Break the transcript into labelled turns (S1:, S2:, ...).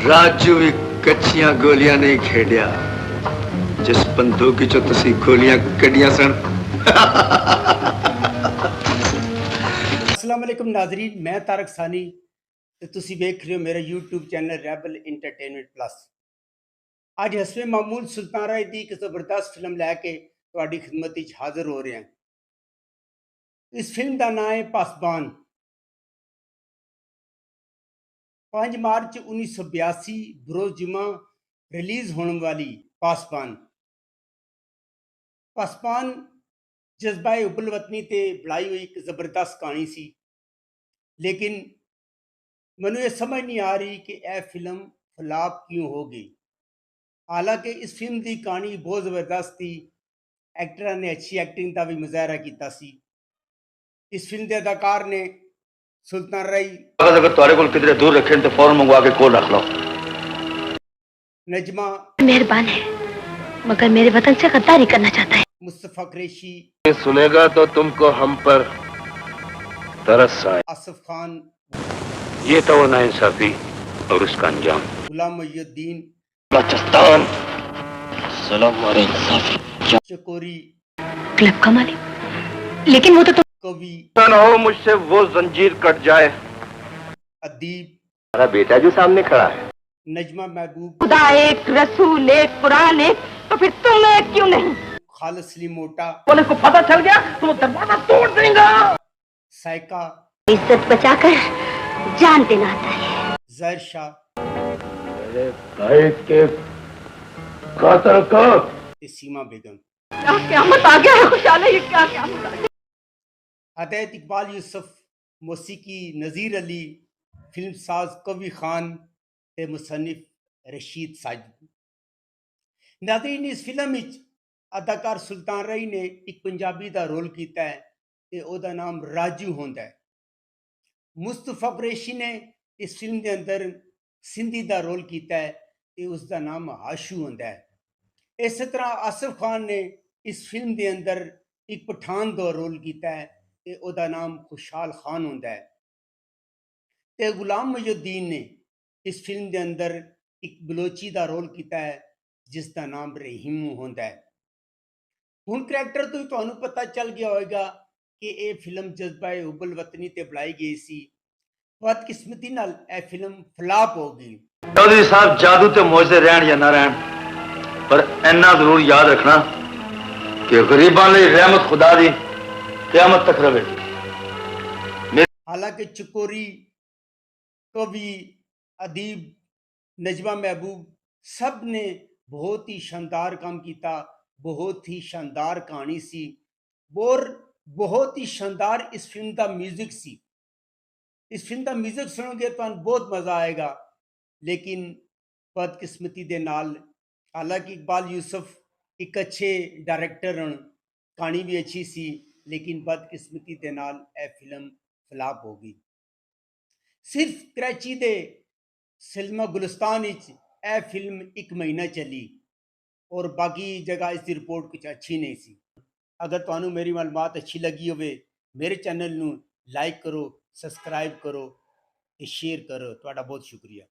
S1: ਰਾਜੂ ਵੀ ਕੱਚੀਆਂ ਗੋਲੀਆਂ ਨਹੀਂ ਖੇਡਿਆ ਜਿਸ ਬੰਦੂਕ ਚੋਂ ਤੁਸੀਂ ਗੋਲੀਆਂ ਕੱਢੀਆਂ ਸਨ।
S2: अस्सलाम वालेकुम नाजरीन, मैं तारक सानी ਤੇ ਤੁਸੀਂ ਵੇਖ ਰਹੇ ਹੋ ਮੇਰਾ YouTube channel rebel entertainment plus. ਅੱਜ ਹਸਵੇ ਮਾਮੂਲ ਸੁਲਤਾਨ ਰਾਏ ਦੀ ਇੱਕ ਜ਼ਬਰਦਸਤ ਫਿਲਮ ਲੈ ਕੇ ਤੁਹਾਡੀ ਖਿਦਮਤ ਵਿੱਚ ਹਾਜ਼ਰ ਹੋ ਰਹੇ ਹਾਂ। ਇਸ ਫਿਲਮ ਦਾ ਨਾਮ ਹੈ ਪਾਸਬਾਨ। 5 ਮਾਰਚ 1982 ਬਰੋਜ਼ ਜੁਮਾ ਰਿਲੀਜ਼ ਹੋਣ ਵਾਲੀ ਪਾਸਬਾਨ ਜਜ਼ਬਾ ਹੁਬਲ ਵਤਨੀ ਤੇ ਬਣਾਈ ਹੋਈ ਇੱਕ ਜ਼ਬਰਦਸਤ ਕਹਾਣੀ ਸੀ, ਲੇਕਿਨ ਮੈਨੂੰ ਇਹ ਸਮਝ ਨਹੀਂ ਆ ਰਹੀ ਕਿ ਇਹ ਫਿਲਮ ਫਲਾਪ ਕਿਉਂ ਹੋ ਗਈ। ਹਾਲਾਂਕਿ ਇਸ ਫਿਲਮ ਦੀ ਕਹਾਣੀ ਬਹੁਤ ਜ਼ਬਰਦਸਤ ਸੀ, ਐਕਟਰਾਂ ਨੇ ਅੱਛੀ ਐਕਟਿੰਗ ਦਾ ਵੀ ਮੁਜ਼ਾਹਰਾ ਕੀਤਾ ਸੀ। ਇਸ ਫਿਲਮ ਦੇ ਅਦਾਕਾਰ ਨੇ ਸੁਲਤਾਨ ਰਾਈ,
S1: अगर तुम्हारे को किधरे दूर रखे तो फौरन मंगवा के कोल रख लो।
S2: नजमा
S3: मेहरबान है मगर मेरे वतन से गद्दारी करना चाहता है।
S2: मुस्तफ़ा कुरैशी,
S1: ये सुनेगा तो तुमको हम पर तरस आए।
S2: आसिफ खान,
S1: ये तो नाइंसाफी और उसका अंजाम।
S2: गुलाम मोहिउद्दीन,
S1: बलूचिस्तान जुल्म और इंसाफी
S2: चकोरी,
S3: क्लब का मालिक, लेकिन वो तो
S2: कवि,
S1: हो मुझसे वो जंजीर कट जाए।
S2: अदीब,
S1: हमारा बेटा जो सामने खड़ा है।
S2: नजमा महबूब,
S3: खुदा एक, रसूल एक, कुरान एक, तो फिर तुम एक क्यों नहीं?
S2: खालिद सलीम मोटा,
S1: पुलिस को पता चल गया तो वो दरवाजा तोड़ देगा।
S2: साइका,
S3: इज्जत बचाकर जान देना आता है।
S2: जहर शाह,
S1: मेरे भाई के कातिल को
S2: ते सीमा बेगम।
S3: क्या क़यामत आ गया है खुशहाल, ये क्या क़यामत आ गया।
S2: हदायत इकबाल यूसुफ, मौसीकी नज़ीर अली, फिल्म साज कवि खान ते मुसन्निफ रशीद साजिद। नाज़रीन, इस फिल्म ਵਿੱਚ ਅਦਾਕਾਰ ਸੁਲਤਾਨ ਰਾਈ ਨੇ ਇੱਕ ਪੰਜਾਬੀ ਦਾ ਰੋਲ ਕੀਤਾ ਹੈ ਤੇ ਉਹਦਾ ਨਾਮ ਰਾਜੂ ਹੁੰਦਾ ਹੈ। ਮੁਸਤਫਾ ਕੁਰੈਸ਼ੀ ਨੇ ਇਸ ਫਿਲਮ ਦੇ ਅੰਦਰ ਸਿੰਧੀ ਦਾ ਰੋਲ ਕੀਤਾ ਹੈ ਤੇ ਉਸ ਦਾ ਨਾਮ ਆਸ਼ੂ ਹੁੰਦਾ ਹੈ। ਇਸੇ ਤਰ੍ਹਾਂ ਆਸਿਫ ਖਾਨ ਨੇ ਇਸ ਫਿਲਮ ਦੇ ਅੰਦਰ ਇੱਕ ਪਠਾਨ ਦਾ ਰੋਲ ਕੀਤਾ ਹੈ ਤੇ ਉਹਦਾ ਨਾਮ ਖੁਸ਼ਹਾਲ ਖਾਨ ਹੁੰਦਾ ਹੈ। ਤੇ ਗੁਲਾਮ ਮੁਹਿਉद्दीन ਨੇ ਇਸ ਫਿਲਮ ਦੇ ਅੰਦਰ ਇੱਕ ਬਲੋਚੀ ਦਾ ਰੋਲ ਕੀਤਾ ਹੈ ਜਿਸ ਦਾ ਨਾਮ ਰਹੀਮ ਹੁੰਦਾ ਹੈ। ਹੁਣ ਕਰੈਕਟਰ ਤੋਂ ਹੀ ਤੁਹਾਨੂੰ ਪਤਾ ਚੱਲ ਗਿਆ ਹੋਵੇਗਾ ਕਿ ਇਹ ਫਿਲਮ ਜਜ਼ਬਾ ਹੁਬਲ ਵਤਨੀ ਤੇ ਬਣਾਈ ਗਈ ਸੀ। ਬਦਕਿਸਮਤੀ ਨਾਲ ਇਹ ਫਿਲਮ ਫਲਾਪ ਹੋ ਗਈ।
S1: चौधरी साहब जादू ते मौजे रहन या ना रहन, पर इन्ना जरूर याद रखना कि गरीबां लई रहमत खुदा दी क़यामत तक रहे।
S2: हालांकि चकोरी, कवि, अदीब, नजमा महबूब सब ने बहुत ही शानदार काम किया। बहुत ही शानदार कहानी सी और बहुत ही शानदार इस फिल्म का म्यूजिक सी। इस फिल्म का म्यूजिक सुनोगे तो बहुत मज़ा आएगा, लेकिन बदकिस्मती दे नाल, हालांकि इकबाल यूसुफ एक अच्छे डायरेक्टर हैं, कहानी भी अच्छी सी, लेकिन बदकिस्मती दे नाल यह फिल्म फ्लॉप हो गई। सिर्फ कराची दे सिनेमा गुलिस्तान विच यह फिल्म 1 महीना चली और बाकी जगह इसकी रिपोर्ट कुछ अच्छी नहीं सी। अगर तुहानू मेरी मालूमात अच्छी लगी होवे, मेरे चैनल नू लाइक करो, सब्सक्राइब करो ते शेयर करो। तुहाडा बहुत शुक्रिया।